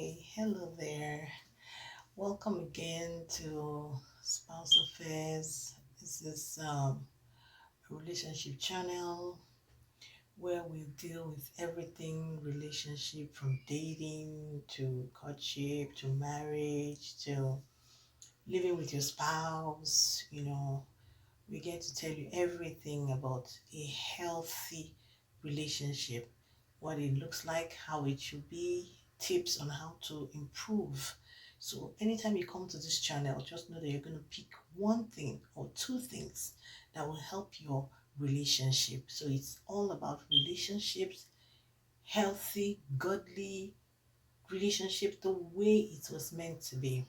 Hi, hello there. Welcome again to Spouse Affairs. This is a relationship channel where we deal with everything relationship from dating to courtship to marriage to living with your spouse. We get to tell you everything about a healthy relationship, what it looks like, how it should be, tips on how to improve. So anytime you come to this channel, just know that you're going to pick one thing or two things that will help your relationship. So it's all about relationships, healthy, godly relationship, the way it was meant to be.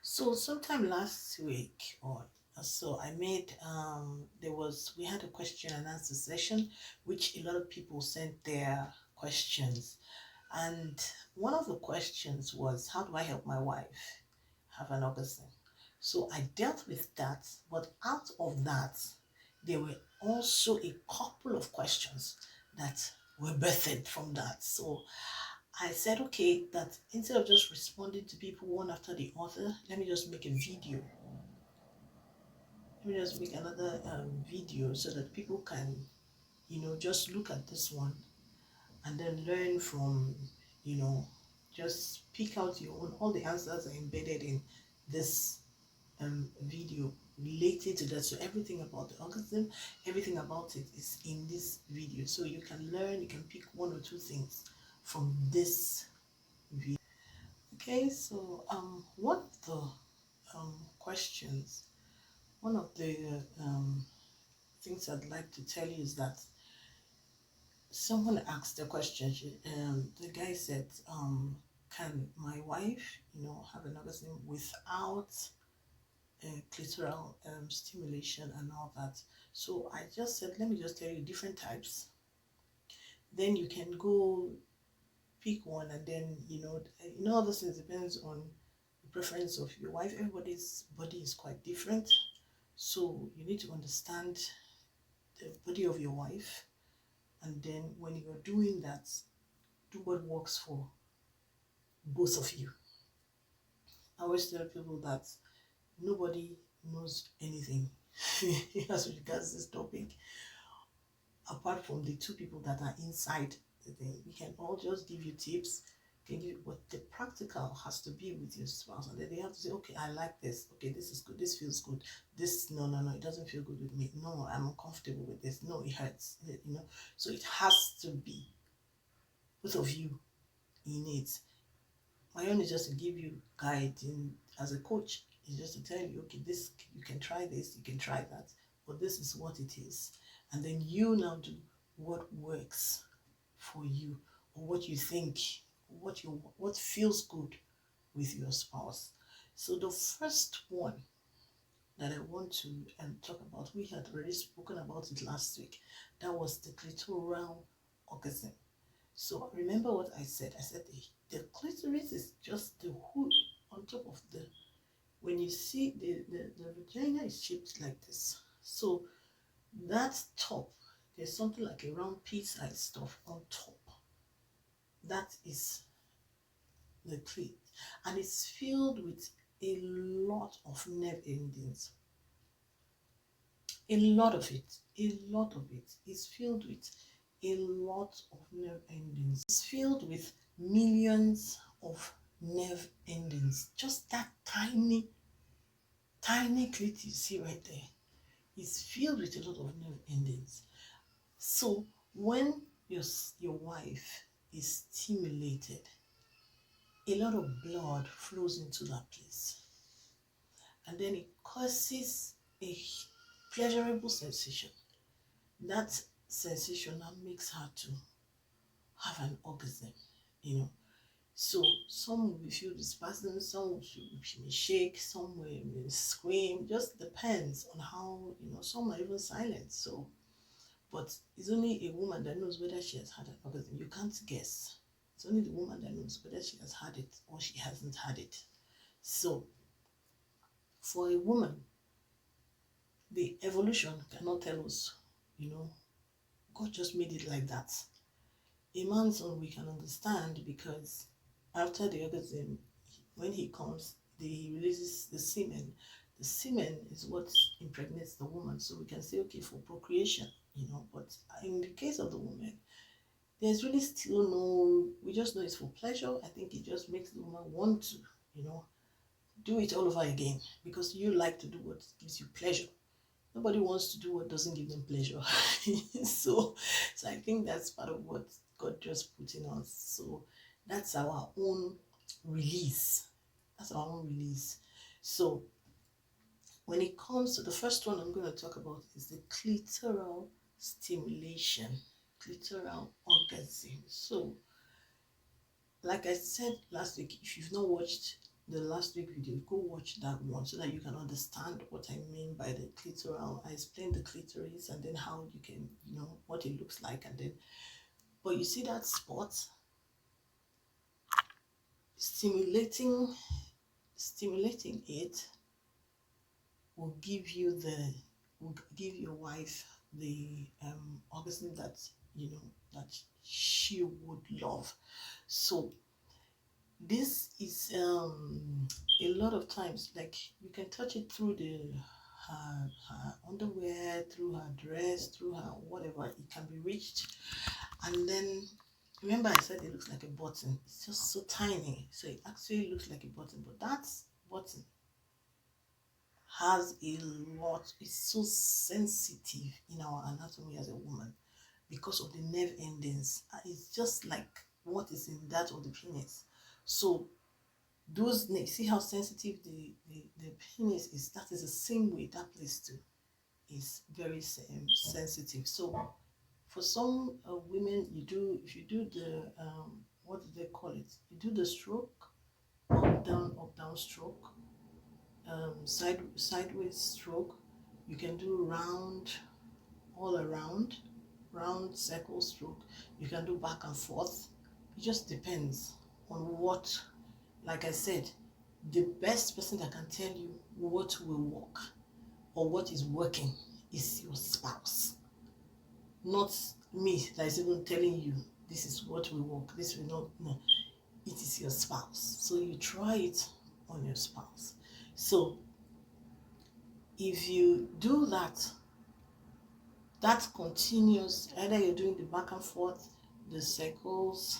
So sometime last week or so I made we had a question and answer session which a lot of people sent their questions, and one of the questions was, how do I help my wife have an orgasm? So I dealt with that, but out of that there were also a couple of questions that were birthed from that. So I said, okay, that instead of just responding to people one after the other, let me just make a video. Let me just make another video so that people can, just look at this one and then learn from, you know, just pick out your own. All the answers are embedded in this video related to that. So everything about the orgasm, everything about it is in this video. So you can learn, you can pick one or two things from this video. Okay, so one of the questions, one of the things I'd like to tell you is that someone asked a question. The guy said, "Can my wife, have an orgasm without clitoral stimulation and all that?" So I just said, let me just tell you different types. Then you can go pick one, and then all those things depends on the preference of your wife. Everybody's body is quite different, so you need to understand the body of your wife, and then when you're doing that, do what works for both of you. I always tell people that nobody knows anything as regards this topic apart from the two people that are inside the thing. We can all just give you tips, can give you, but the practical has to be with your spouse, and then they have to say, okay, I like this, okay, this is good, this feels good, this no, it doesn't feel good with me, no, I'm uncomfortable with this, no, it hurts, so it has to be both of you in it. My own is just to give you guide as a coach. It's just to tell you, okay, this, you can try this, you can try that, but this is what it is. And then you now do what works for you, or what you think, what feels good with your spouse. So the first one that I want to talk about, we had already spoken about it last week. That was the clitoral orgasm. So remember what I said. I said the clitoris is just the hood on top of the, when you see the vagina is shaped like this. So that top, there's something like a round pea-sized stuff on top. That is the clit. And it's filled with a lot of nerve endings. A lot of it is filled with a lot of nerve endings. It's filled with millions of nerve endings. Just that tiny clit you see right there is filled with a lot of nerve endings. So when your wife is stimulated, a lot of blood flows into that place, and then it causes a pleasurable sensation. That sensation now makes her to have an orgasm, So some will feel the spasm, some will shake, some will scream. Just depends on how, some are even silent. So, but it's only a woman that knows whether she has had an orgasm. You can't guess. It's only the woman that knows whether she has had it or she hasn't had it. So, for a woman, the evolution cannot tell us, God just made it like that. A man's own we can understand because after the orgasm, when he comes, he releases the semen. The semen is what impregnates the woman. So we can say, okay, for procreation, but in the case of the woman, there's really still no, we just know it's for pleasure. I think it just makes the woman want to, do it all over again, because you like to do what gives you pleasure. Nobody wants to do what doesn't give them pleasure. So I think that's part of what God just put in us. So that's our own release. That's our own release. So when it comes to the first one I'm going to talk about is the clitoral stimulation, clitoral orgasm. So like I said last week, if you've not watched the last week video, go watch that one so that you can understand what I mean by the clitoral. I explained the clitoris and then how you can, what it looks like, and then, but you see that spot, stimulating it will give your wife the orgasm that that she would love. So this is a lot of times, like, you can touch it through her underwear, through her dress, through her whatever, it can be reached. And then remember I said it looks like a button. It's just so tiny, so it actually looks like a button, but that button has a lot, it's so sensitive in our anatomy as a woman because of the nerve endings. It's just like what is in that of the penis. So those, see how sensitive the penis is? That is the same way that place too is very sensitive. So for some women, if you do the what do they call it, you do the stroke, up down stroke, sideways stroke, you can do round, all around, round circle stroke, you can do back and forth. It just depends on what, like I said, the best person that can tell you what will work or what is working is your spouse, not me that is even telling you this is what will work, this will not. No, it is your spouse. So you try it on your spouse. So if you do that, that continues, either you're doing the back and forth, the circles,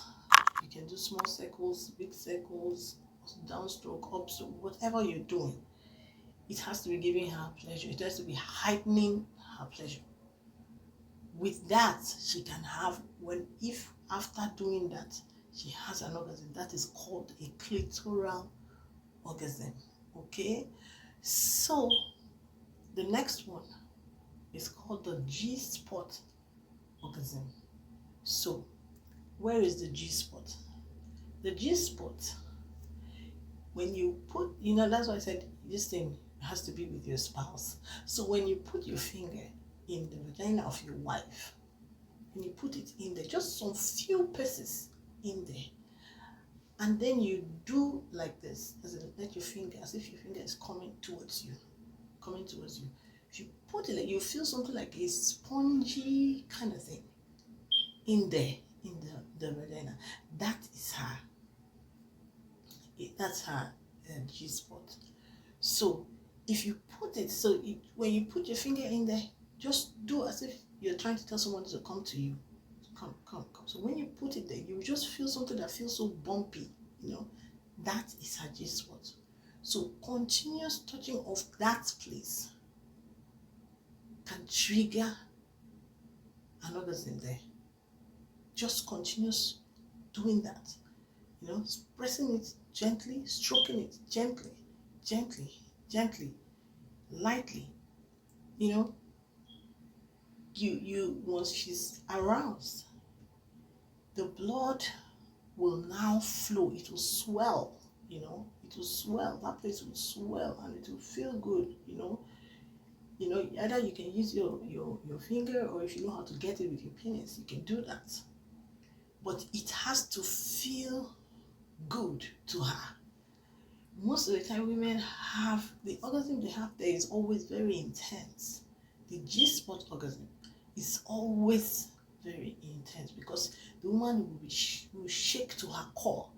you can do small circles, big circles, downstroke, upstroke, whatever you're doing, it has to be giving her pleasure. It has to be heightening her pleasure. With that, she can have, if after doing that, she has an orgasm, that is called a clitoral orgasm. Okay? So, the next one is called the G-spot orgasm. So, where is the G-spot? The G-spot, when you put, that's why I said this thing has to be with your spouse. So when you put your finger in the vagina of your wife, and you put it in there, just some few pieces in there, and then you do like this, let your finger, as if your finger is coming towards you. If you put it, you feel something like a spongy kind of thing in there, in the vagina. That is her. That's her G-spot. So if you put it, when you put your finger in there, just do as if you're trying to tell someone to come to you. Come. So when you put it there, you just feel something that feels so bumpy, that is her G-spot. So continuous touching of that place can trigger an orgasm there. Just continuous doing that, pressing it gently, stroking it gently, lightly, you once she's aroused, the blood will now flow. It will swell, it will swell. That place will swell and it will feel good, Either you can use your finger, or if you know how to get it with your penis, you can do that. But it has to feel good to her. Most of the time, women have the orgasm they have there is always very intense. The G-spot orgasm is always very intense because the woman will shake to her core.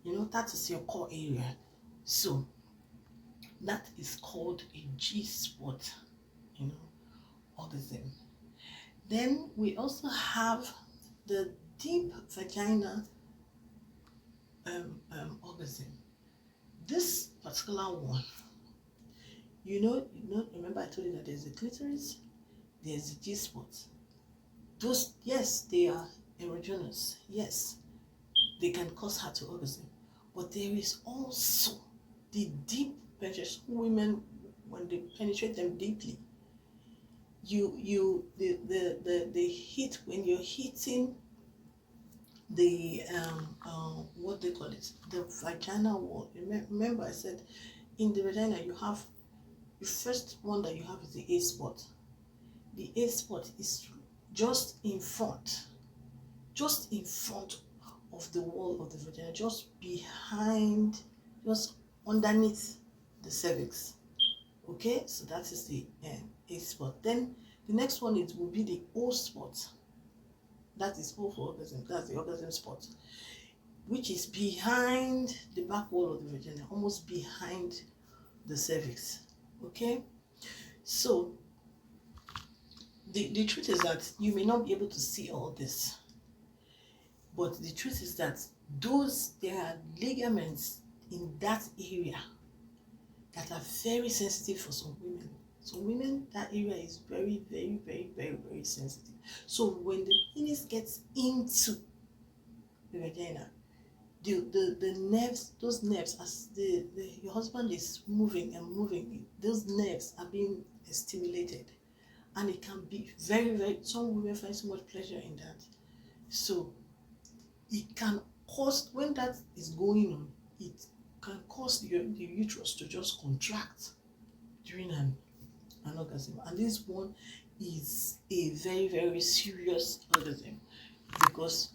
That is your core area. So that is called a G spot, orgasm. Then we also have the deep vagina orgasm. This particular one, remember I told you that there's a clitoris, there's a G spot. Those, yes, they are erogenous. Yes, they can cause her to orgasm. But there is also the deep penetration. Women, when they penetrate them deeply, the heat, when you're hitting the what they call it, the vaginal wall. Remember I said in the vagina you have the first one that you have is the A spot. The A spot is just in front of the wall of the vagina, just behind, just underneath the cervix. Okay, so that is the A spot. Then the next one, it will be the O spot. That is O for orgasm. That's the orgasm spot, which is behind the back wall of the vagina, almost behind the cervix. Okay, so the truth is that you may not be able to see all this, but the truth is that there are ligaments in that area that are very sensitive for some women. Some women, that area is very, very, very, very, very sensitive. So when the penis gets into the vagina, the nerves, those nerves, as your husband is moving and moving, those nerves are being stimulated, and it can be very, very, some women find so much pleasure in that. So it can cause, when that is going on, it can cause the uterus to just contract during an orgasm. And this one is a very, very serious orgasm, because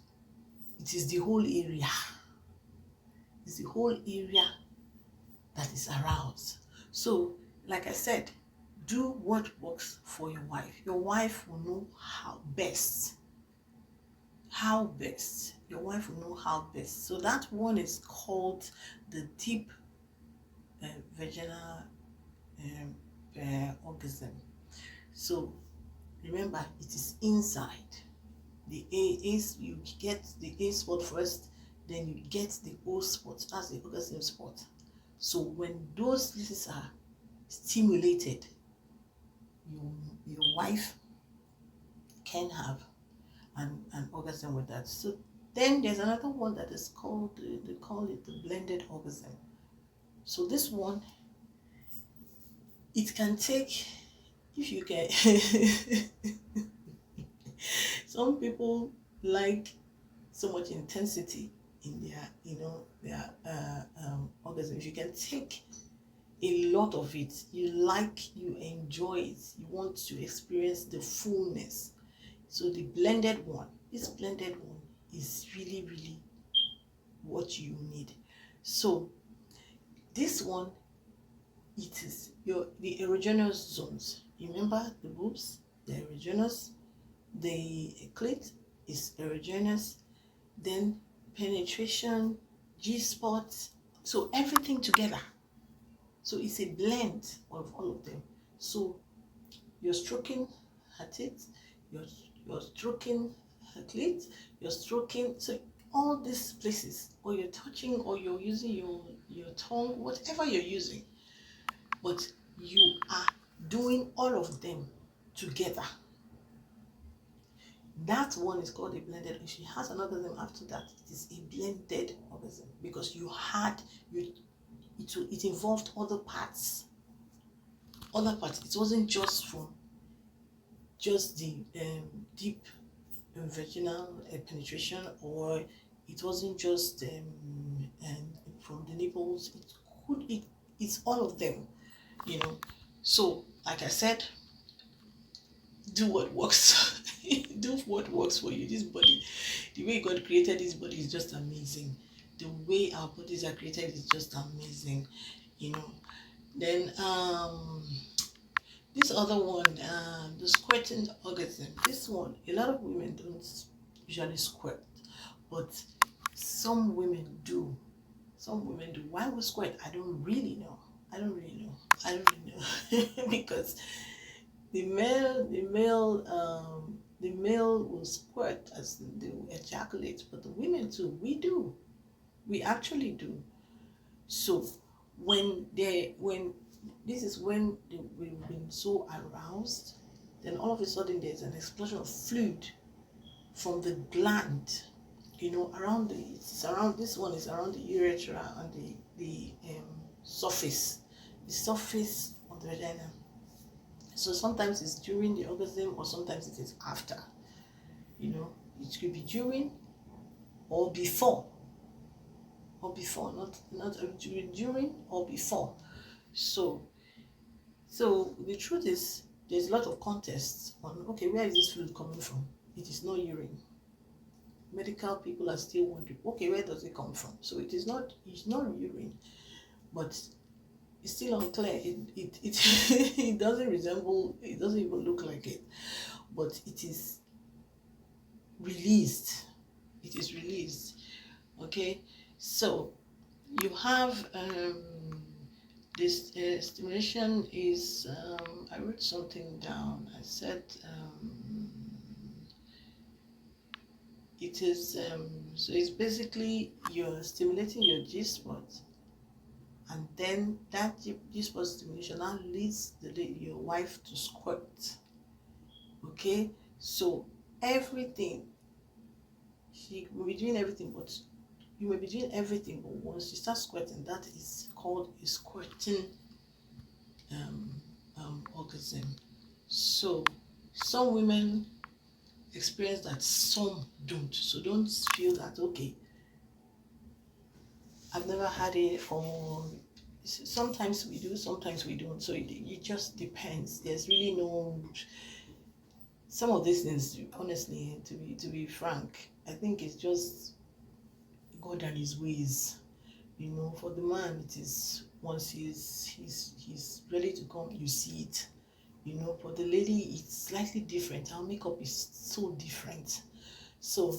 it is the whole area. It's the whole area that is aroused. So, like I said, do what works for your wife. Your wife will know how best. Your wife will know how best. So that one is called the deep vaginal orgasm. So remember, it is inside. The A is, you get the A spot first, then you get the O spot. That's the orgasm spot. So when those places are stimulated, your wife can have an orgasm with that. So then there's another one that is called, they call it the blended orgasm. So this one, it can take, if you can, some people like so much intensity in their orgasm. If you can take a lot of it, you enjoy it, you want to experience the fullness. So the blended one, this blended one is really, really what you need. So this one, it is the erogenous zones. Remember the boobs, the erogenous, the clit is erogenous, then penetration, G-spot, so everything together. So it's a blend of all of them. So you're stroking her tits, you're stroking her clit, you're stroking, so all these places, or you're touching, or you're using your tongue, whatever you're using, but you are doing all of them together. That one is called a blended. If she has an orgasm after that, it is a blended orgasm, because it involved other parts. It wasn't just from just the deep vaginal penetration, or it wasn't just from the nipples. It's all of them, So, like I said, do what works. Do what works for you. This body, the way God created this body is just amazing. The way our bodies are created is just amazing, Then this other one, the squirting orgasm. This one, a lot of women don't usually squirt, but some women do. Some women do. Why we squirt? I don't really know. Because the male will squirt as they will ejaculate, but the women too, we actually do. So when we've been so aroused, then all of a sudden there's an explosion of fluid from the gland, around this one is around the urethra and the surface, of the vagina. So sometimes it's during the orgasm, or sometimes it is after. It could be during or before, not during or before. So the truth is, there's a lot of contests on, okay, where is this fluid coming from? It is not urine. Medical people are still wondering, okay, where does it come from? So it's not urine, but it's still unclear. It doesn't resemble, it doesn't even look like it, but it is released. Okay, so you have this stimulation is, I wrote something down. I said it is so it's basically you're stimulating your G-spot, and then that G-spot stimulation now leads your wife to squirt. Okay, so everything, she will be doing everything, but you may be doing everything, but once you start squirting, that is called a squirting orgasm. So some women experience that, some don't. So don't feel that, okay, I've never had it, or sometimes we do, sometimes we don't. So it just depends. There's really no, some of these things, honestly, to be frank, I think it's just God and his ways. For the man, it is once he's ready to come, you see it. For the lady, it's slightly different. Our makeup is so different. So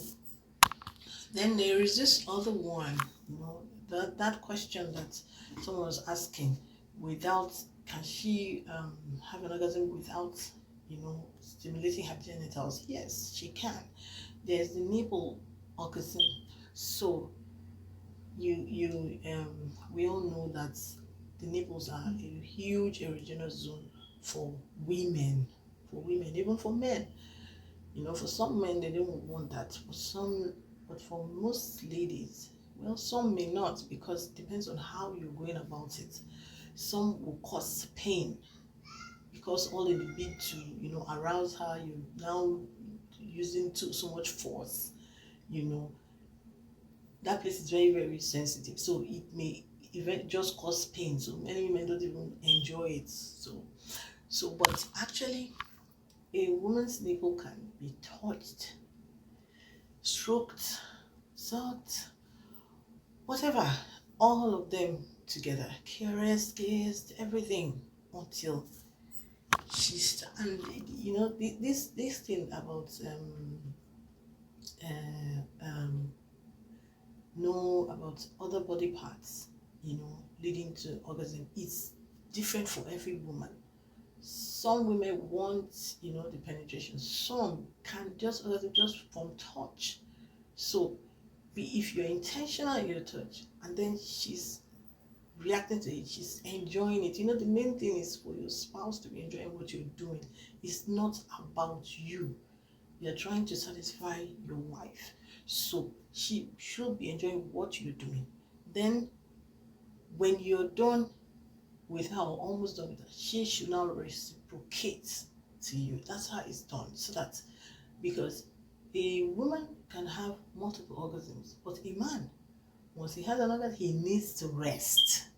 then there is this other one, that question that someone was asking, can she have an orgasm without, stimulating her genitals? Yes, she can. There's the nipple orgasm. So we all know that the nipples are a huge erogenous zone for women, even for men. For some men, they don't want that. But for most ladies, well, some may not, because it depends on how you're going about it. Some will cause pain, because all in the bid to, arouse her, you're now using so much force, that place is very, very sensitive. So it may even just cause pain. So many women don't even enjoy it. But actually, a woman's nipple can be touched, stroked, sucked, whatever, all of them together, caressed, kissed, everything, until she's, and this thing about know about other body parts, leading to orgasm, it's different for every woman. Some women want, the penetration. Some can just orgasm just from touch. So if you're intentional in your touch, and then she's reacting to it, she's enjoying it. The main thing is for your spouse to be enjoying what you're doing. It's not about you. You're trying to satisfy your wife, so she should be enjoying what you're doing. Then when you're done with her, or almost done with her, she should now reciprocate to you. That's how it's done. So that, because a woman can have multiple orgasms, but a man, once he has an orgasm, he needs to rest.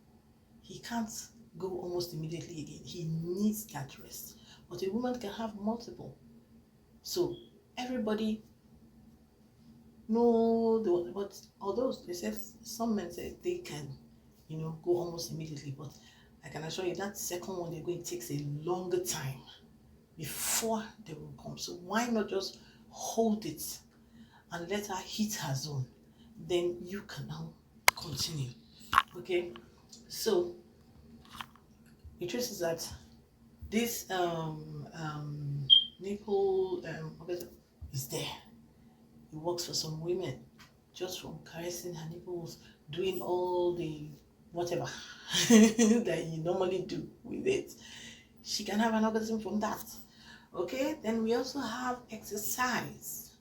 He can't go almost immediately again. He needs that rest. But a woman can have multiple. So everybody know but although they said, some men say they can, go almost immediately, but I can assure you that second one they're going, takes a longer time before they will come. So why not just hold it and let her hit her zone? Then you can now continue. Okay, so the truth is that this nipple orgasm is there. It works for some women, just from caressing her nipples, doing all the whatever that you normally do with it. She can have an orgasm from that. Okay, then we also have exercise.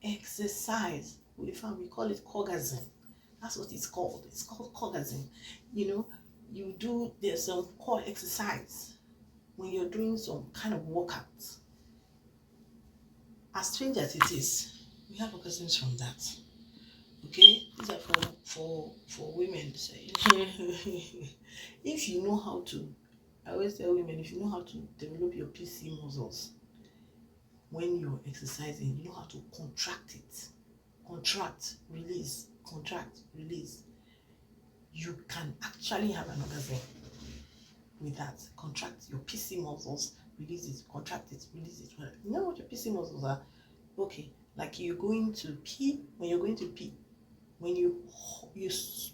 Exercise. We call it orgasm. That's what it's called. It's called orgasm. You know, there's some core exercise when you're doing some kind of workout. As strange as it is, we have orgasms from that. Okay, these are for women. Say, if you know how to, I always tell women, if you know how to develop your PC muscles when you're exercising, you know how to contract it, contract, release. You can actually have an orgasm with that. Contract your PC muscles, release it, contract it, release it. You know what your PC muscles are? Okay, like you're going to pee. When you're going to pee, when you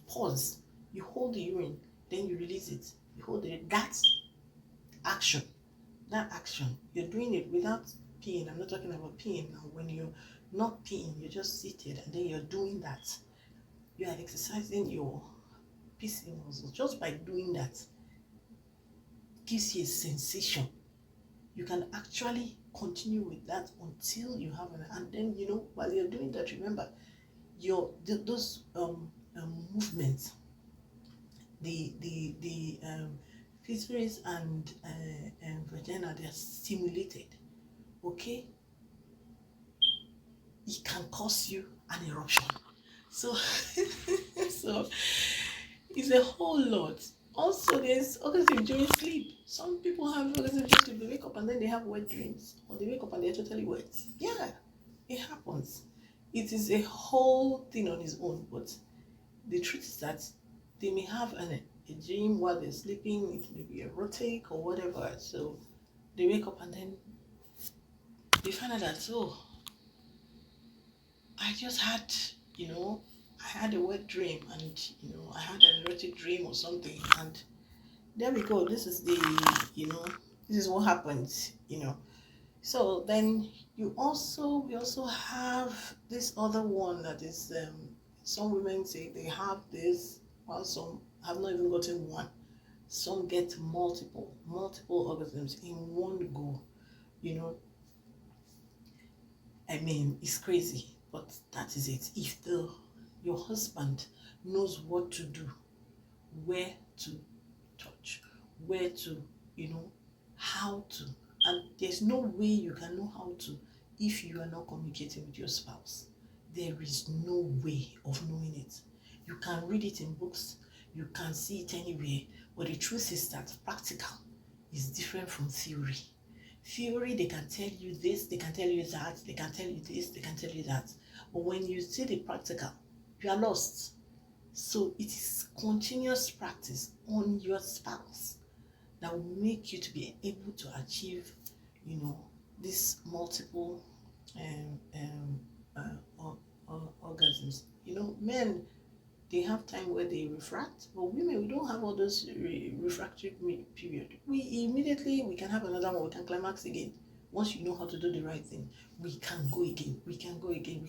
pause, you hold the urine, then you release it. You hold it. Action. That action, you're doing it without peeing. I'm not talking about peeing now. When you're not peeing, you're just seated, and then you're doing that. You are exercising your PC muscles just by doing that. Gives you a sensation. You can actually continue with that until you have an, and then while you're doing that, remember those movements, the clitoris and vagina, they are stimulated. Okay, it can cause you an eruption. So so it's a whole lot. Also, there's orgasm during sleep. Some people have orgasm just if they wake up and then they have wet dreams, or they wake up and they're totally wet. Yeah, it happens. It is a whole thing on its own. But the truth is that they may have a dream while they're sleeping. It may be erotic or whatever. So they wake up and then they find out that, oh, I just had, I had a wet dream, and I had an erotic dream or something, and there we go. This is this is what happens. So then we also have this other one that is some women say they have this, while some have not even gotten one. Some get multiple orgasms in one go. I mean, it's crazy, but that is it. If your husband knows what to do, where to touch, where to, how to, and there's no way you can know how to if you are not communicating with your spouse. There is no way of knowing it. You can read it in books, you can see it anywhere, but the truth is that practical is different from theory. Theory, they can tell you this, they can tell you that, they can tell you this, they can tell you that. But when you see the practical, you are lost. So it is continuous practice on your spouse that will make you to be able to achieve, this multiple orgasms. Men, they have time where they refract, but women, we don't have all those refractory period. We can have another one, we can climax again. Once you know how to do the right thing, we can go again,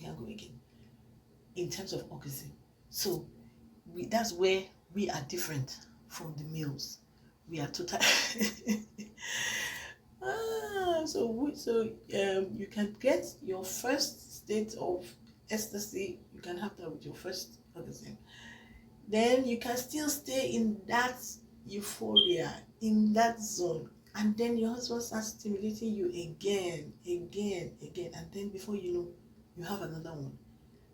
in terms of orgasm. So that's where we are different from the males. We are total you can get your first state of ecstasy. You can have that with your first orgasm. Then you can still stay in that euphoria, in that zone, and then your husband starts stimulating you again, and then before you know, you have another one.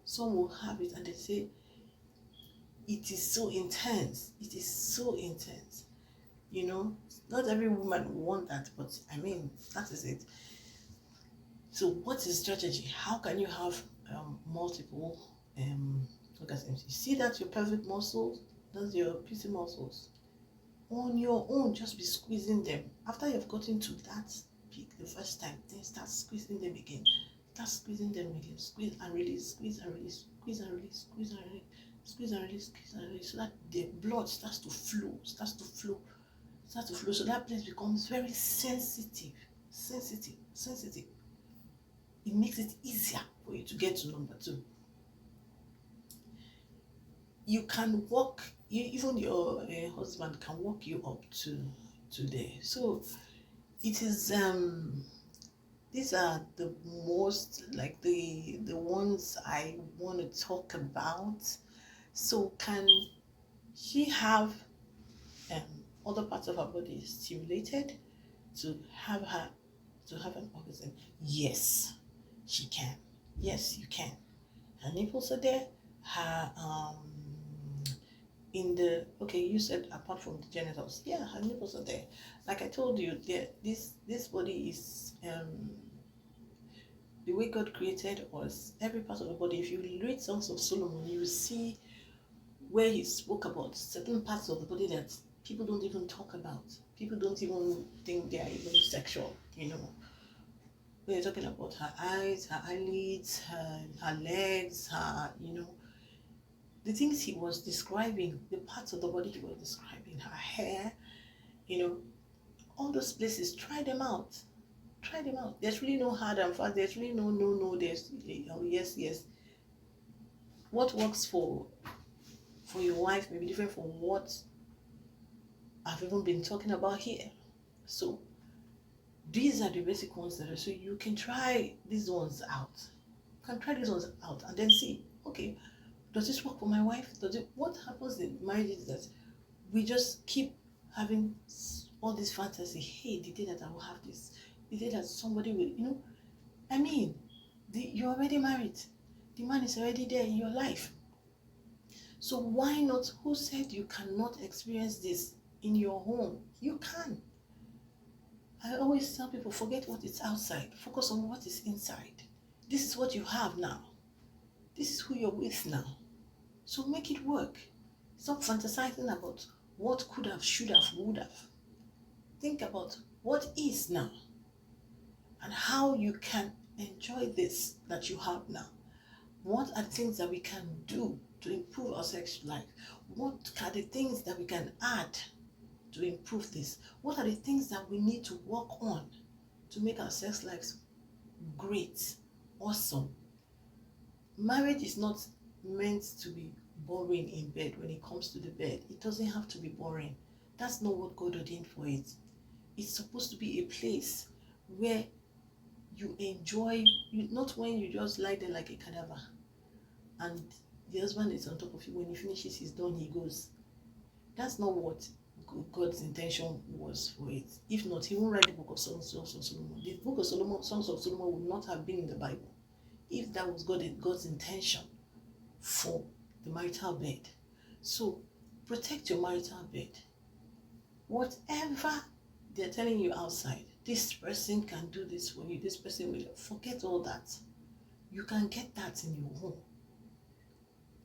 Some will have it and they say it is so intense. Not every woman will want that, but I mean, that is it. So what is strategy? How can you have multiple orgasms? You see that your pelvic muscles, that's your PC muscles. On your own, just be squeezing them. After you've gotten to that peak the first time, then start squeezing them again. Squeeze and release, squeeze and release, squeeze and release. squeeze and release, so that the blood starts to flow, so that place becomes very sensitive. It makes it easier for you to get to number two. You can walk, even your husband can walk you up to there. So it is these are the most, like, the ones I want to talk about. So can she have other parts of her body stimulated to have an orgasm? Yes, she can. Yes, you can. Her nipples are there. Her in the, okay, you said apart from the genitals, yeah, her nipples are there. Like I told you, this body is the way God created us, every part of the body. If you read Songs of Solomon, you will see where he spoke about certain parts of the body that people don't even talk about. People don't even think they are even sexual, We're talking about her eyes, her eyelids, her legs, the things he was describing, the parts of the body he was describing, her hair, all those places. Try them out. There's really no hard and fast. There's really no. There's yes. What works for your wife may be different from what I've even been talking about here. So these are the basic ones that are, so you can try these ones out. And then see, okay, does this work for my wife? What happens in marriage is that we just keep having all this fantasy. Hey, the day that I will have this, the day that somebody will, you're already married. The man is already there in your life. So why not? Who said you cannot experience this in your home? You can. I always tell people, forget what is outside. Focus on what is inside. This is what you have now. This is who you're with now. So make it work. Stop fantasizing about what could have, should have, would have. Think about what is now and how you can enjoy this that you have now. What are the things that we can do to improve our sex life? What are the things that we can add to improve this? What are the things that we need to work on to make our sex lives great, awesome? Marriage is not meant to be boring in bed. When it comes to the bed, it doesn't have to be boring. That's not what God ordained for it. It's supposed to be a place where you enjoy, not when you just lie there like a cadaver and the husband is on top of you. When he finishes, he's done, he goes. That's not what God's intention was for it. If not, he won't write the book of Songs of Solomon. The book of Songs of Solomon would not have been in the Bible if that was God's intention for the marital bed. So protect your marital bed. Whatever they're telling you outside, this person can do this for you, this person will, forget all that. You can get that in your home.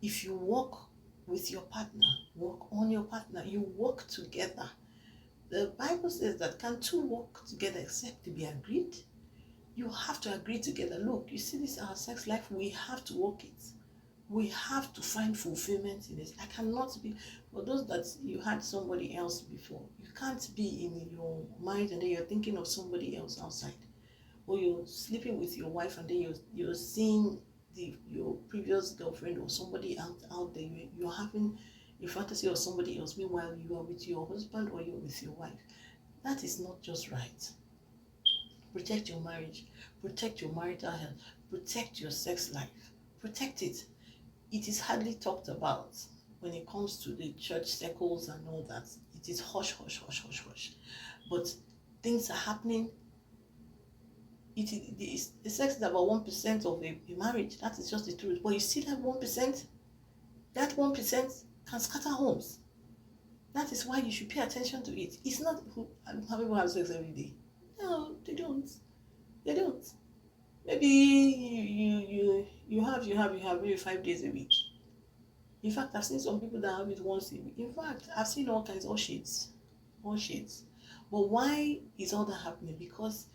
If you work with your partner, work on your partner, you work together. The Bible says that can two work together except to be agreed? You have to agree together. Look, you see this, our sex life, we have to work it. We have to find fulfillment in this. I cannot be, for those that you had somebody else before, you can't be in your mind and then you're thinking of somebody else outside. Or you're sleeping with your wife and then you're seeing your previous girlfriend or somebody out there. You're having a fantasy of somebody else. Meanwhile, you are with your husband or you're with your wife. That is not just right. Protect your marriage. Protect your marital health. Protect your sex life. Protect it. It is hardly talked about when it comes to the church circles and all that. It is hush. But things are happening. The sex is about 1% of a marriage. That is just the truth. But you see that 1%, that 1% can scatter homes. That is why you should pay attention to it. It's not how people have sex every day. No, they don't. Maybe you have maybe 5 days a week. In fact, I've seen some people that have it once a week. In fact, I've seen all kinds, all shades. But why is all that happening? Because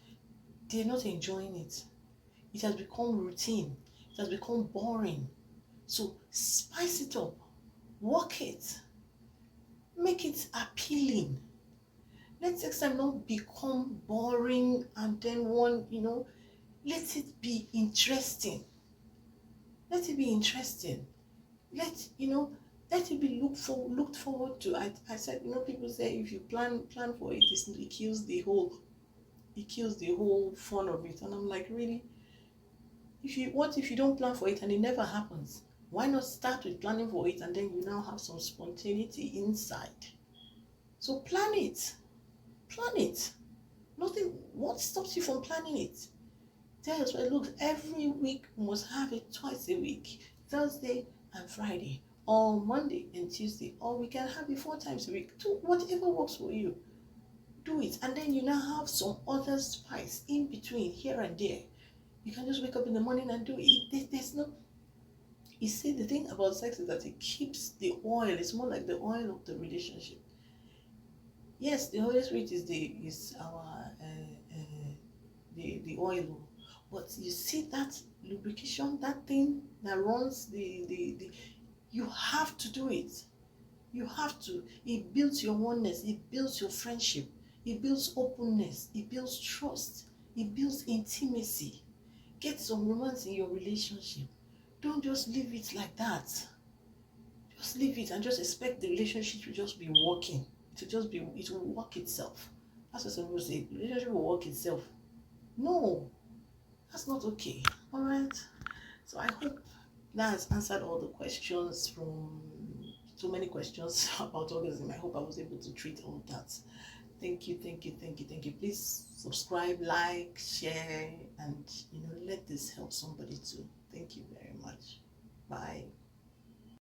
they're not enjoying it. It has become routine. It has become boring. So spice it up. Work it. Make it appealing. Let sex time not become boring and then let it be interesting. Let it be interesting. Let it be looked forward to. I said, people say if you plan for it, it kills the whole fun of it. And I'm like, really? If you don't plan for it and it never happens? Why not start with planning for it and then you now have some spontaneity inside? So plan it. Plan it. Nothing. What stops you from planning it? Tell us, well, look, every week we must have it twice a week, Thursday and Friday, or Monday and Tuesday, or we can have it 4 times a week. Do whatever works for you. Do it, and then you now have some other spice in between, here and there. You can just wake up in the morning and do it. There's no. You see, the thing about sex is that it keeps the oil. It's more like the oil of the relationship. Yes, the Holy Spirit is our the oil, but you see that lubrication, that thing that runs the you have to do it. You have to. It builds your oneness, it builds your friendship, it builds openness, it builds trust, it builds intimacy. Get some romance in your relationship. Don't just leave it like that. Just leave it and just expect the relationship to just be working. It will work itself. That's what some people say. The relationship will work itself. No, that's not okay. All right. So I hope that has answered all the questions from so many questions about orgasm. I hope I was able to treat all that. Thank you, thank you, thank you, thank you. Please subscribe, like, share, and let this help somebody too. Thank you very much. Bye.